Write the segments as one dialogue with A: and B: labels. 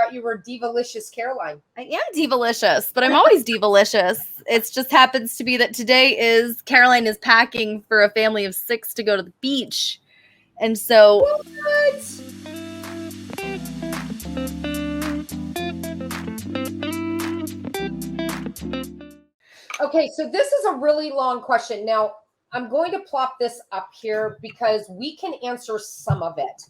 A: thought you were Divalicious Caroline.
B: I am Divalicious, but I'm always Divalicious. It just happens to be that today is Caroline is packing for a family of 6 to go to the beach. And so...
A: What? Okay, so this is a really long question. Now, I'm going to plop this up here because we can answer some of it.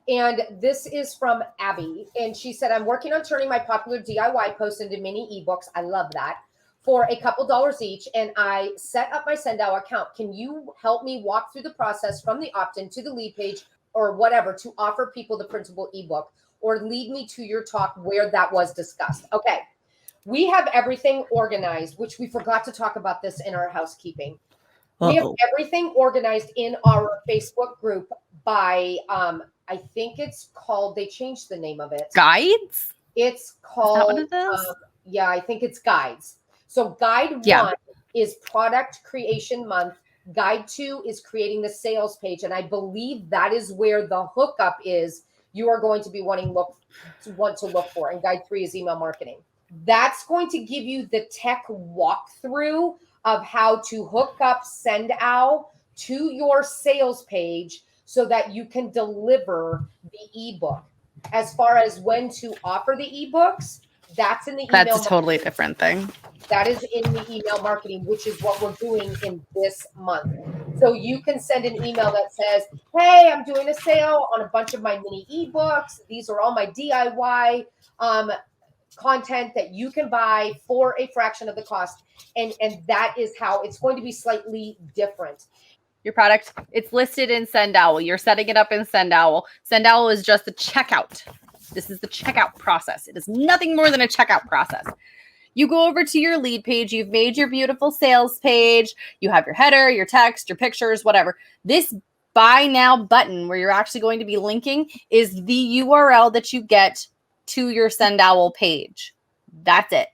A: And this is from Abby. And she said, I'm working on turning my popular DIY posts into mini ebooks. I love that. For a couple dollars each. And I set up my Sendow account. Can you help me walk through the process from the opt-in to the lead page or whatever to offer people the printable ebook, or lead me to your talk where that was discussed? Okay. We have everything organized, which we forgot to talk about this in our housekeeping. We have everything organized in our Facebook group by, I think it's called, they changed the name of it.
B: Guides?
A: It's called,
B: is that what it is?
A: Yeah, I think it's Guides. So Guide 1 is Product Creation Month. Guide 2 is creating the sales page. And I believe that is where the hookup is you are going to be want to look for. And Guide 3 is email marketing. That's going to give you the tech walkthrough of how to hook up Sendow to your sales page so that you can deliver the ebook. As far as when to offer the ebooks, that's in the email.
B: That's a totally different thing.
A: That is in the email marketing, which is what we're doing in this month. So you can send an email that says, hey, I'm doing a sale on a bunch of my mini ebooks. These are all my DIY content that you can buy for a fraction of the cost. And that is how it's going to be slightly different.
B: Your product, it's listed in Sendowl. You're setting it up in Sendowl. Sendowl is just the checkout. This is the checkout process. It is nothing more than a checkout process. You go over to your lead page. You've made your beautiful sales page. You have your header, your text, your pictures, whatever. This buy now button where you're actually going to be linking is the URL that you get to your Sendowl page. That's it.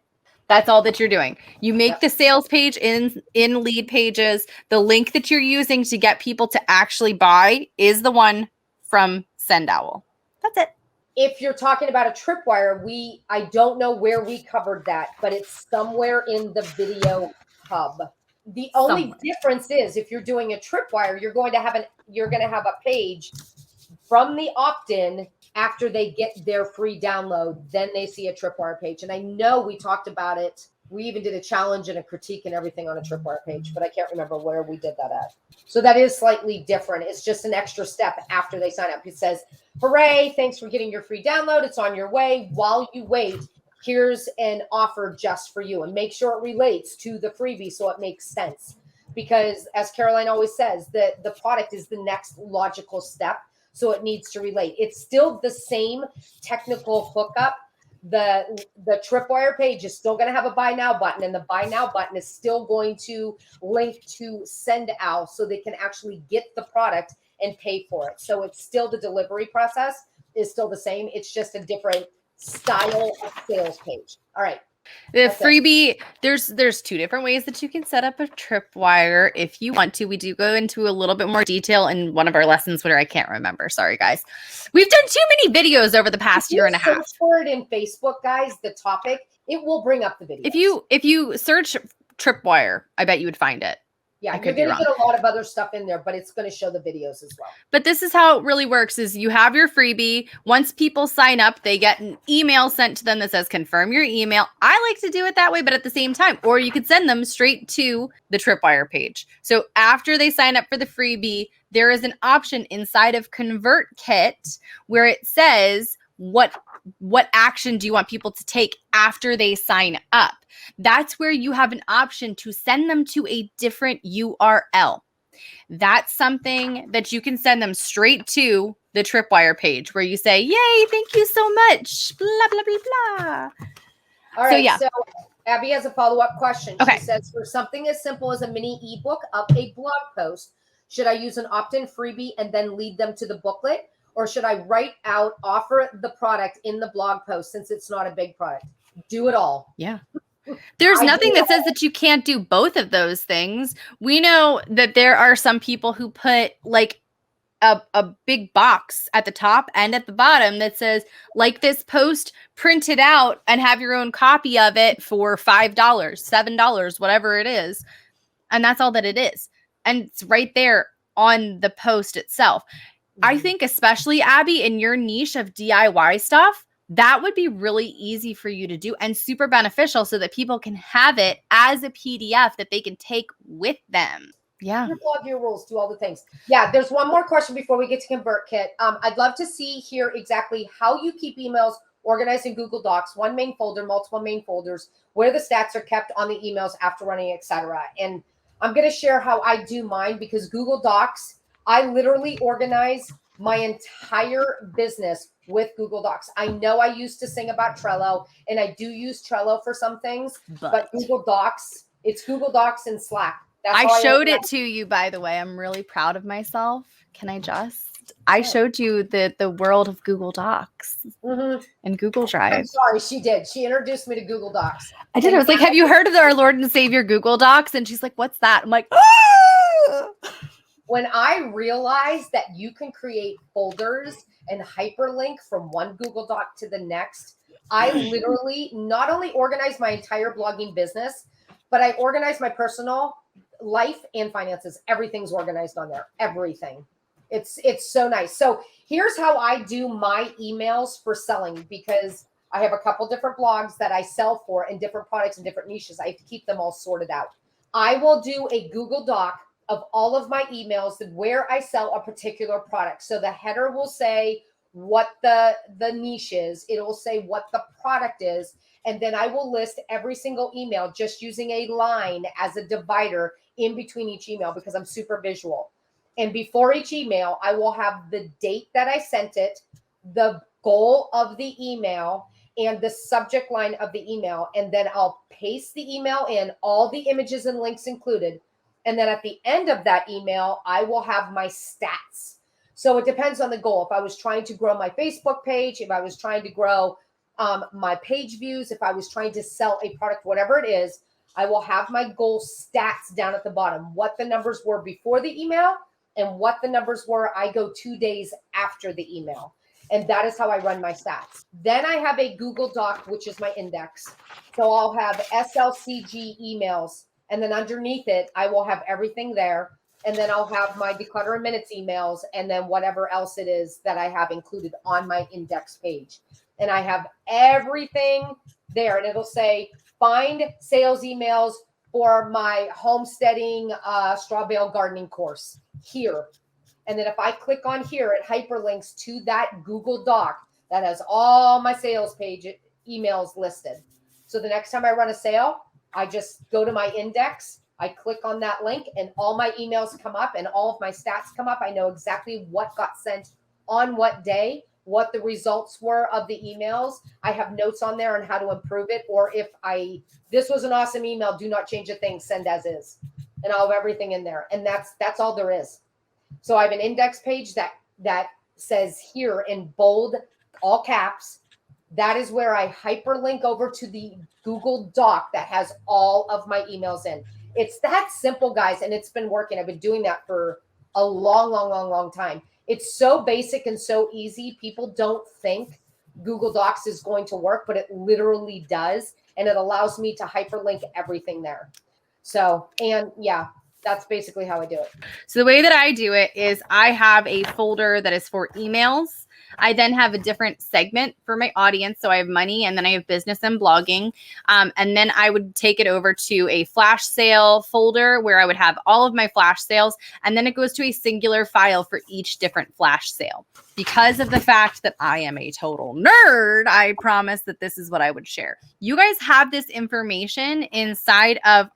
B: That's all that you're doing. You make the sales page in lead pages. The link that you're using to get people to actually buy is the one from Sendowl. That's it.
A: If you're talking about a Tripwire, I don't know where we covered that, but it's somewhere in the video hub. The only difference is if you're doing a Tripwire, you're going to have a page from the opt-in. After they get their free download, then they see a Tripwire page. And I know we talked about it. We even did a challenge and a critique and everything on a Tripwire page, but I can't remember where we did that at. So that is slightly different. It's just an extra step after they sign up. It says, hooray, thanks for getting your free download. It's on your way. While you wait, here's an offer just for you. And make sure it relates to the freebie so it makes sense. Because as Caroline always says, the product is the next logical step. So it needs to relate. It's still the same technical hookup. The Tripwire page is still going to have a buy now button, and the buy now button is still going to link to Sendowl so they can actually get the product and pay for it. So it's still the delivery process is still the same. It's just a different style of sales page. All right.
B: The freebie, there's 2 different ways that you can set up a Tripwire if you want to. We do go into a little bit more detail in one of our lessons where I can't remember. Sorry, guys. We've done too many videos over the past year and a half.
A: Search for it in Facebook, guys, the topic, it will bring up the video.
B: If you search Tripwire, I bet you would find it.
A: Yeah, you're going to get a lot of other stuff in there, but it's going to show the videos as well.
B: But this is how it really works is you have your freebie. Once people sign up, they get an email sent to them that says, confirm your email. I like to do it that way, but at the same time, or you could send them straight to the Tripwire page. So after they sign up for the freebie, there is an option inside of ConvertKit where it says, what action do you want people to take after they sign up? That's where you have an option to send them to a different URL. That's something that you can send them straight to the Tripwire page where you say, yay, thank you so much, blah, blah, blah, blah.
A: All right, so Abby has a follow-up question.
B: Okay.
A: She says, for something as simple as a mini ebook of a blog post, should I use an opt-in freebie and then lead them to the booklet? Or should I write out, offer the product in the blog post since it's not a big product? Do it all.
B: Yeah. There's nothing that says that you can't do both of those things. We know that there are some people who put like a big box at the top and at the bottom that says, like this post, print it out and have your own copy of it for $5, $7, whatever it is. And that's all that it is. And it's right there on the post itself. I think especially, Abby, in your niche of DIY stuff, that would be really easy for you to do and super beneficial so that people can have it as a PDF that they can take with them. Yeah.
A: Plug your rules, do all the things. Yeah, there's one more question before we get to ConvertKit. I'd love to see here exactly how you keep emails organized in Google Docs, one main folder, multiple main folders, where the stats are kept on the emails after running, etc. And I'm going to share how I do mine, because Google Docs, I literally organize my entire business with Google Docs. I know I used to sing about Trello, and I do use Trello for some things, but Google Docs, it's Google Docs and Slack.
B: I showed it to you, by the way. I'm really proud of myself. Can I just? I showed you the world of Google Docs and Google Drive.
A: I'm sorry, she did. She introduced me to Google Docs.
B: I did. I was like, have you heard of our Lord and Savior Google Docs? And she's like, what's that? I'm like, ah!
A: When I realized that you can create folders and hyperlink from one Google Doc to the next, I literally not only organized my entire blogging business, but I organized my personal life and finances. Everything's organized on there. Everything. It's so nice. So here's how I do my emails for selling, because I have a couple different blogs that I sell for and different products and different niches. I have to keep them all sorted out. I will do a Google Doc of all of my emails where I sell a particular product. So the header will say what the niche is. It will say what the product is. And then I will list every single email just using a line as a divider in between each email, because I'm super visual. And before each email, I will have the date that I sent it, the goal of the email, and the subject line of the email. And then I'll paste the email in, all the images and links included. And then at the end of that email, I will have my stats. So it depends on the goal. If I was trying to grow my Facebook page, if I was trying to grow my page views, if I was trying to sell a product, whatever it is, I will have my goal stats down at the bottom, what the numbers were before the email and what the numbers were. I go 2 days after the email. And that is how I run my stats. Then I have a Google Doc, which is my index. So I'll have SLCG emails. And then underneath it, I will have everything there. And then I'll have my Declutter in Minutes emails, and then whatever else it is that I have included on my index page. And I have everything there. And it'll say, find sales emails for my homesteading straw bale gardening course here. And then if I click on here, it hyperlinks to that Google Doc that has all my sales page emails listed. So the next time I run a sale, I just go to my index, I click on that link, and all my emails come up and all of my stats come up. I know exactly what got sent on what day, what the results were of the emails. I have notes on there on how to improve it. Or if this was an awesome email, do not change a thing, send as is. And I'll have everything in there. And that's all there is. So I have an index page that says here in bold, all caps, that is where I hyperlink over to the Google Doc that has all of my emails in. It's that simple, guys, and it's been working. I've been doing that for a long time. It's so basic and so easy. People don't think Google Docs is going to work, but it literally does, and it allows me to hyperlink everything there. So, and yeah, that's basically how I do it.
B: So the way that I do it is I have a folder that is for emails. I then have a different segment for my audience. So I have money, and then I have business and blogging. And then I would take it over to a flash sale folder where I would have all of my flash sales. And then it goes to a singular file for each different flash sale. Because of the fact that I am a total nerd, I promised that this is what I would share. You guys have this information inside of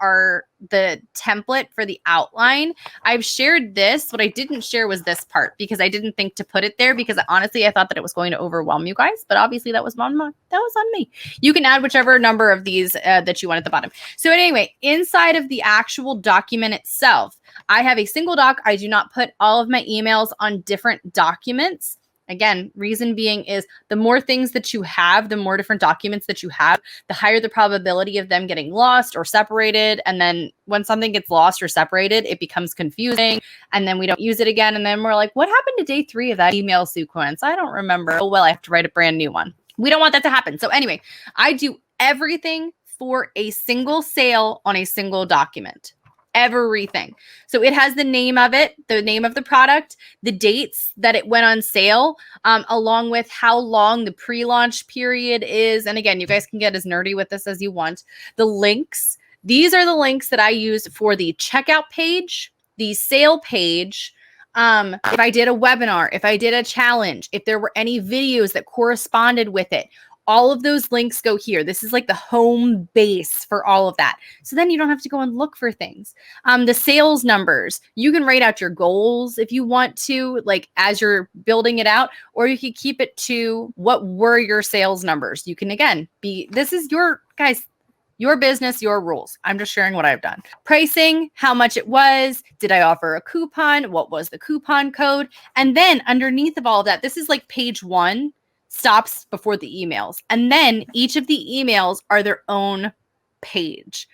B: the template for the outline. I've shared this. What I didn't share was this part because I didn't think to put it there because honestly, I thought that it was going to overwhelm you guys, but obviously that was on me. You can add whichever number of these that you want at the bottom. So anyway, inside of the actual document itself, I have a single doc. I do not put all of my emails on different documents. Again, reason being is the more things that you have, the more different documents that you have, the higher the probability of them getting lost or separated. And then when something gets lost or separated, it becomes confusing. And then we don't use it again. And then we're like, what happened to day 3 of that email sequence? I don't remember. Oh, well, I have to write a brand new one. We don't want that to happen. So anyway, I do everything for a single sale on a single document. Everything. So it has the name of it, the name of the product, the dates that it went on sale, along with how long the pre-launch period is. And again, you guys can get as nerdy with this as you want. The links. These are the links that I use for the checkout page, the sale page. If I did a webinar, if I did a challenge, if there were any videos that corresponded with it, all of those links go here. This is like the home base for all of that. So then you don't have to go and look for things. The sales numbers, you can write out your goals if you want to, like as you're building it out, or you could keep it to what were your sales numbers. You can, again, this is your, guys, your business, your rules. I'm just sharing what I've done. Pricing, how much it was. Did I offer a coupon? What was the coupon code? And then underneath of all of that, this is like page 1. Stops before the emails. And then each of the emails are their own page.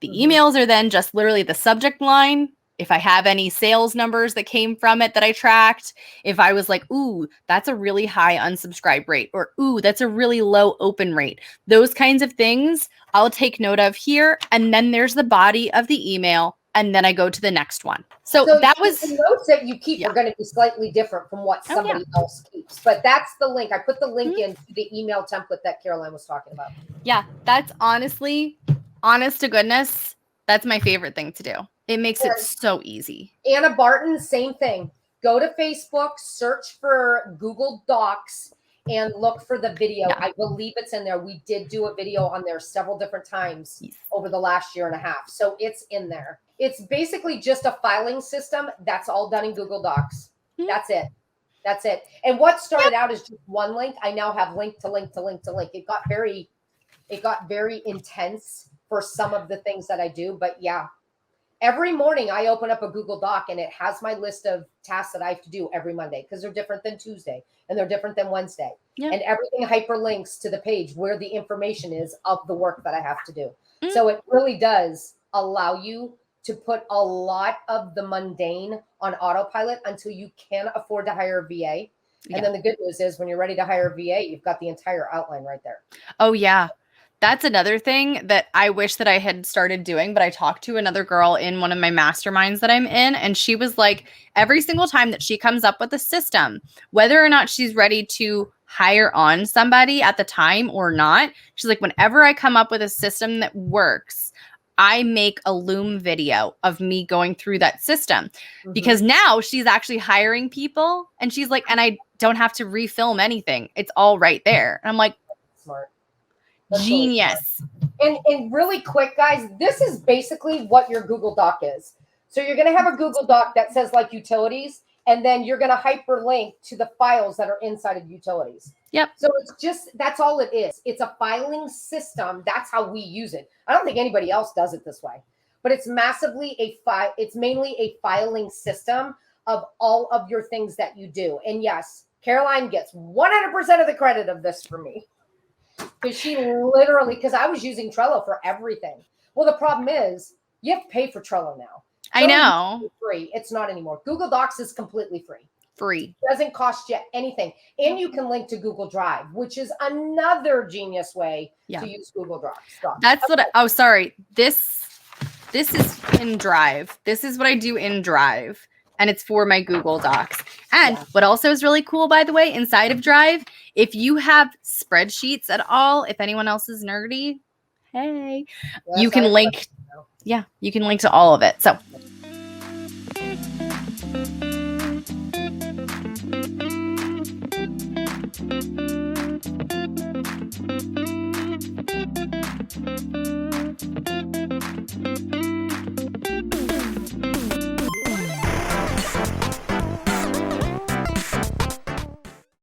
B: The emails are then just literally the subject line. If I have any sales numbers that came from it that I tracked, if I was like, ooh, that's a really high unsubscribe rate, or ooh, that's a really low open rate. Those kinds of things I'll take note of here. And then there's the body of the email. And then I go to the next one. So that was
A: the notes that you keep are going to be slightly different from what somebody else keeps. But that's the link. I put the link into the email template that Caroline was talking about.
B: Yeah, that's honestly, honest to goodness, that's my favorite thing to do. It makes it so easy.
A: Anna Barton, same thing. Go to Facebook, search for Google Docs, and look for the video. Yeah. I believe it's in there. We did do a video on there several different times over the last year and a half. So it's in there. It's basically just a filing system that's all done in Google Docs. That's it. That's it. And what started out as just one link, I now have link to link to link to link. It got very intense for some of the things that I do. But yeah, every morning I open up a Google Doc and it has my list of tasks that I have to do every Monday, because they're different than Tuesday and they're different than Wednesday. Yeah. And everything hyperlinks to the page where the information is of the work that I have to do. So it really does allow you to put a lot of the mundane on autopilot until you can afford to hire a VA. And then the good news is when you're ready to hire a VA, you've got the entire outline right there.
B: Oh, yeah. That's another thing that I wish that I had started doing, but I talked to another girl in one of my masterminds that I'm in, and she was like, every single time that she comes up with a system, whether or not she's ready to hire on somebody at the time or not, she's like, whenever I come up with a system that works, I make a Loom video of me going through that system, because now she's actually hiring people, and she's like, and I don't have to refilm anything. It's all right there. And I'm like,
A: smart.
B: That's genius.
A: Really and really quick, guys, this is basically what your Google Doc is. So you're going to have a Google Doc that says like utilities, and then you're going to hyperlink to the files that are inside of utilities.
B: Yep.
A: So it's just, that's all it is. It's a filing system. That's how we use it. I don't think anybody else does it this way, but it's massively it's mainly a filing system of all of your things that you do. And yes, Caroline gets 100% of the credit of this for me. Because she literally, because I was using Trello for everything. Well, the problem is you have to pay for Trello now.
B: I know.
A: It's free. It's not anymore. Google Docs is completely free.
B: Free.
A: It doesn't cost you anything. And you can link to Google Drive, which is another genius way to use Google Docs.
B: That's what oh, sorry. This is in Drive. This is what I do in Drive. And it's for my Google Docs. And what also is really cool, by the way, inside of Drive, if you have spreadsheets at all, if anyone else is nerdy, hey, you can link. Yeah, you can link to all of it. So.